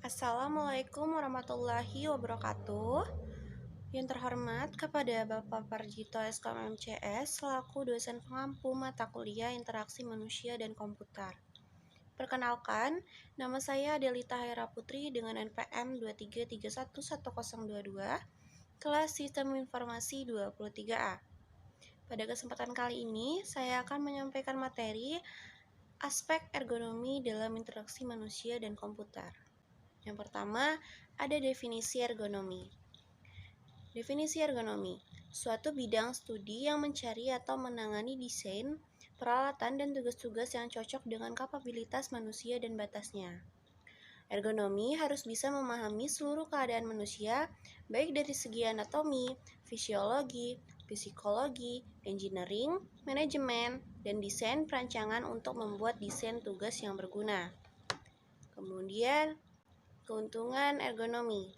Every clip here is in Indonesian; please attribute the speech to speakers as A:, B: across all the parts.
A: Assalamualaikum warahmatullahi wabarakatuh. Yang terhormat kepada Bapak Parjito SKM MCS selaku dosen pengampu mata kuliah Interaksi Manusia dan Komputer. Perkenalkan, nama saya Adelita Haira Putri dengan NPM 23311022, kelas Sistem Informasi 23A. Pada kesempatan kali ini, saya akan menyampaikan materi aspek ergonomi dalam interaksi manusia dan komputer. Yang pertama, ada definisi ergonomi. Definisi ergonomi, suatu bidang studi yang mencari atau menangani desain, peralatan, dan tugas-tugas yang cocok dengan kapabilitas manusia dan batasnya. Ergonomi harus bisa memahami seluruh keadaan manusia, baik dari segi anatomi, fisiologi, psikologi, engineering, manajemen, dan desain perancangan untuk membuat desain tugas yang berguna. Kemudian, keuntungan ergonomi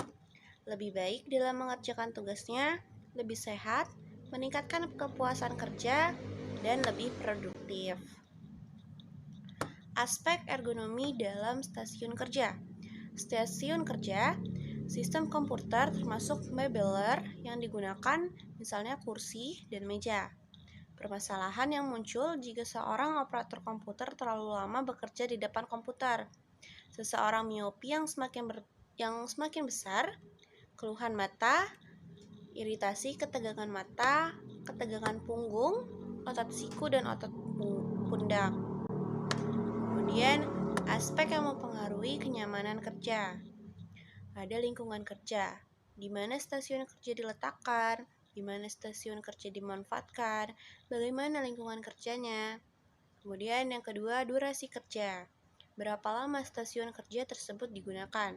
A: lebih baik dalam mengerjakan tugasnya, lebih sehat, meningkatkan kepuasan kerja, dan lebih produktif. Aspek ergonomi dalam stasiun kerja. Stasiun kerja, sistem komputer termasuk mebeler yang digunakan, misalnya kursi dan meja. Permasalahan yang muncul jika seorang operator komputer terlalu lama bekerja di depan komputer. Seseorang miopi yang semakin besar, keluhan mata, iritasi ketegangan mata, ketegangan punggung, otot siku, dan otot pundak. Kemudian, aspek yang mempengaruhi kenyamanan kerja. Ada lingkungan kerja, di mana stasiun kerja diletakkan, di mana stasiun kerja dimanfaatkan, bagaimana lingkungan kerjanya. Kemudian yang kedua, durasi kerja. Berapa lama stasiun kerja tersebut digunakan?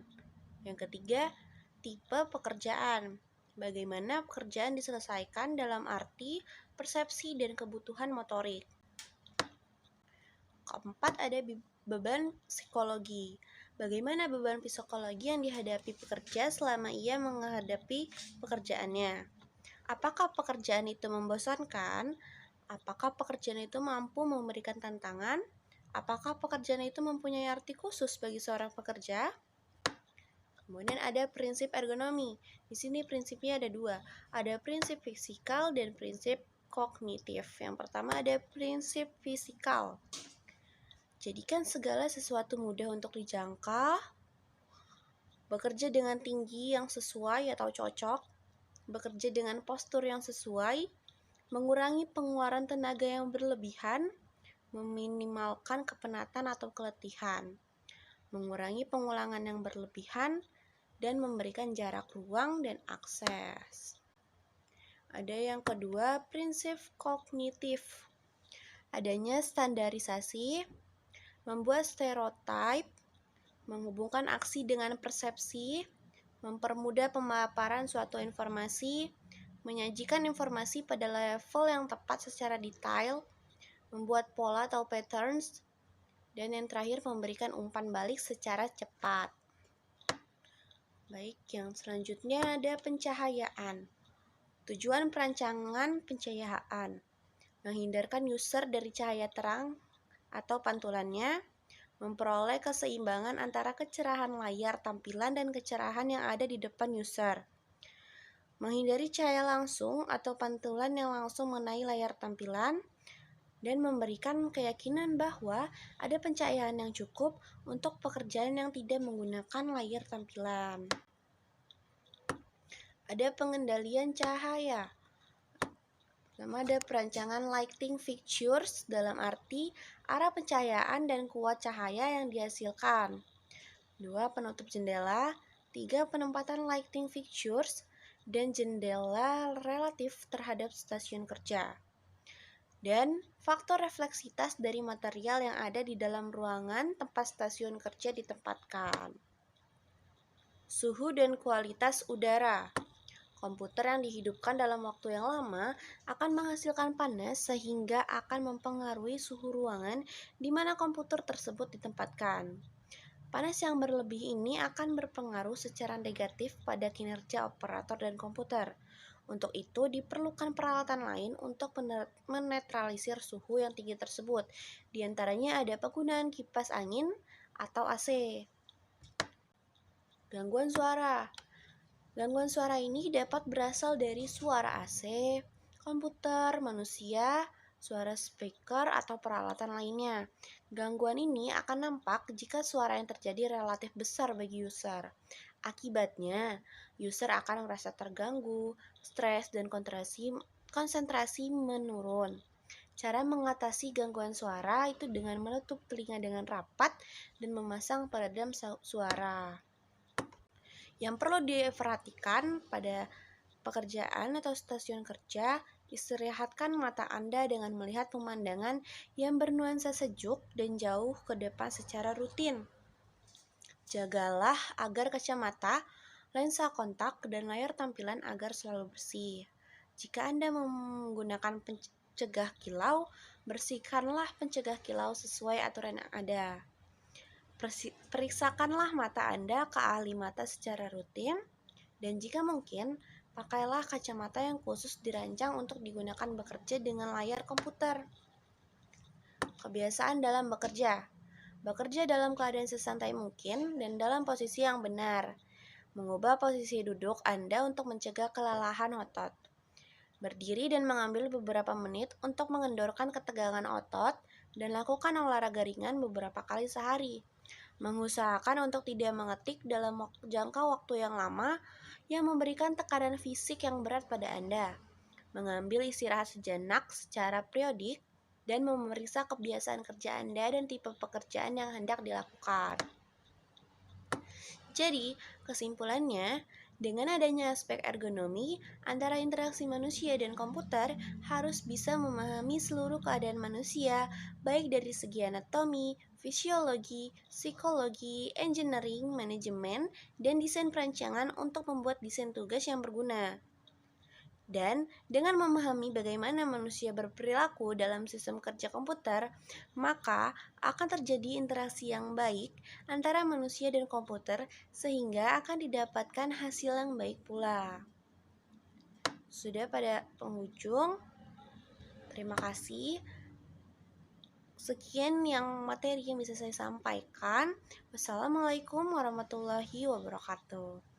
A: Yang ketiga, tipe pekerjaan. Bagaimana pekerjaan diselesaikan dalam arti persepsi dan kebutuhan motorik. Keempat, ada beban psikologi. Bagaimana beban psikologi yang dihadapi pekerja selama ia menghadapi pekerjaannya? Apakah pekerjaan itu membosankan? Apakah pekerjaan itu mampu memberikan tantangan? Apakah pekerjaan itu mempunyai arti khusus bagi seorang pekerja? Kemudian ada prinsip ergonomi. Di sini prinsipnya ada dua. Ada prinsip fisikal dan prinsip kognitif. Yang pertama ada prinsip fisikal. Jadikan segala sesuatu mudah untuk dijangka. Bekerja dengan tinggi yang sesuai atau cocok. Bekerja dengan postur yang sesuai. Mengurangi pengeluaran tenaga yang berlebihan. Meminimalkan kepenatan atau keletihan. Mengurangi pengulangan yang berlebihan. Dan memberikan jarak ruang dan akses. Ada yang kedua, prinsip kognitif. Adanya standarisasi, membuat stereotip, menghubungkan aksi dengan persepsi, mempermudah pemaparan suatu informasi, menyajikan informasi pada level yang tepat secara detail, membuat pola atau patterns, dan yang terakhir memberikan umpan balik secara cepat. Baik, yang selanjutnya ada pencahayaan. Tujuan perancangan pencahayaan, menghindarkan user dari cahaya terang atau pantulannya, memperoleh keseimbangan antara kecerahan layar tampilan dan kecerahan yang ada di depan user. Menghindari cahaya langsung atau pantulan yang langsung mengenai layar tampilan, dan memberikan keyakinan bahwa ada pencahayaan yang cukup untuk pekerjaan yang tidak menggunakan layar tampilan. Ada pengendalian cahaya. Pertama ada perancangan lighting fixtures dalam arti arah pencahayaan dan kuat cahaya yang dihasilkan. 2. Penutup jendela. 3. Penempatan lighting fixtures dan jendela relatif terhadap stasiun kerja. Dan faktor refleksitas dari material yang ada di dalam ruangan tempat stasiun kerja ditempatkan. Suhu dan kualitas udara. Komputer yang dihidupkan dalam waktu yang lama akan menghasilkan panas sehingga akan mempengaruhi suhu ruangan di mana komputer tersebut ditempatkan. Panas yang berlebih ini akan berpengaruh secara negatif pada kinerja operator dan komputer. Untuk itu diperlukan peralatan lain untuk menetralisir suhu yang tinggi tersebut. Di antaranya ada penggunaan kipas angin atau AC. Gangguan suara. Gangguan suara ini dapat berasal dari suara AC, komputer, manusia, suara speaker, atau peralatan lainnya. Gangguan ini akan nampak jika suara yang terjadi relatif besar bagi user. Akibatnya, user akan merasa terganggu, stres, dan konsentrasi menurun. Cara mengatasi gangguan suara itu dengan menutup telinga dengan rapat dan memasang peredam suara. Yang perlu diperhatikan pada pekerjaan atau stasiun kerja, istirahatkan mata Anda dengan melihat pemandangan yang bernuansa sejuk dan jauh ke depan secara rutin. Jagalah agar kacamata, lensa kontak, dan layar tampilan agar selalu bersih. Jika Anda menggunakan pencegah kilau, bersihkanlah pencegah kilau sesuai aturan yang ada. Periksakanlah mata Anda ke ahli mata secara rutin, dan jika mungkin, pakailah kacamata yang khusus dirancang untuk digunakan bekerja dengan layar komputer. Kebiasaan dalam bekerja. Bekerja dalam keadaan sesantai mungkin dan dalam posisi yang benar. Mengubah posisi duduk Anda untuk mencegah kelelahan otot. Berdiri dan mengambil beberapa menit untuk mengendorkan ketegangan otot dan lakukan olahraga ringan beberapa kali sehari. Mengusahakan untuk tidak mengetik dalam jangka waktu yang lama yang memberikan tekanan fisik yang berat pada Anda. Mengambil istirahat sejenak secara periodik dan memeriksa kebiasaan kerja Anda dan tipe pekerjaan yang hendak dilakukan. Jadi, kesimpulannya, dengan adanya aspek ergonomi, antara interaksi manusia dan komputer harus bisa memahami seluruh keadaan manusia, baik dari segi anatomi, fisiologi, psikologi, engineering, manajemen, dan desain perancangan untuk membuat desain tugas yang berguna. Dan dengan memahami bagaimana manusia berperilaku dalam sistem kerja komputer, maka akan terjadi interaksi yang baik antara manusia dan komputer sehingga akan didapatkan hasil yang baik pula. Sudah pada penghujung, terima kasih. Sekian yang materi yang bisa saya sampaikan. Wassalamualaikum warahmatullahi wabarakatuh.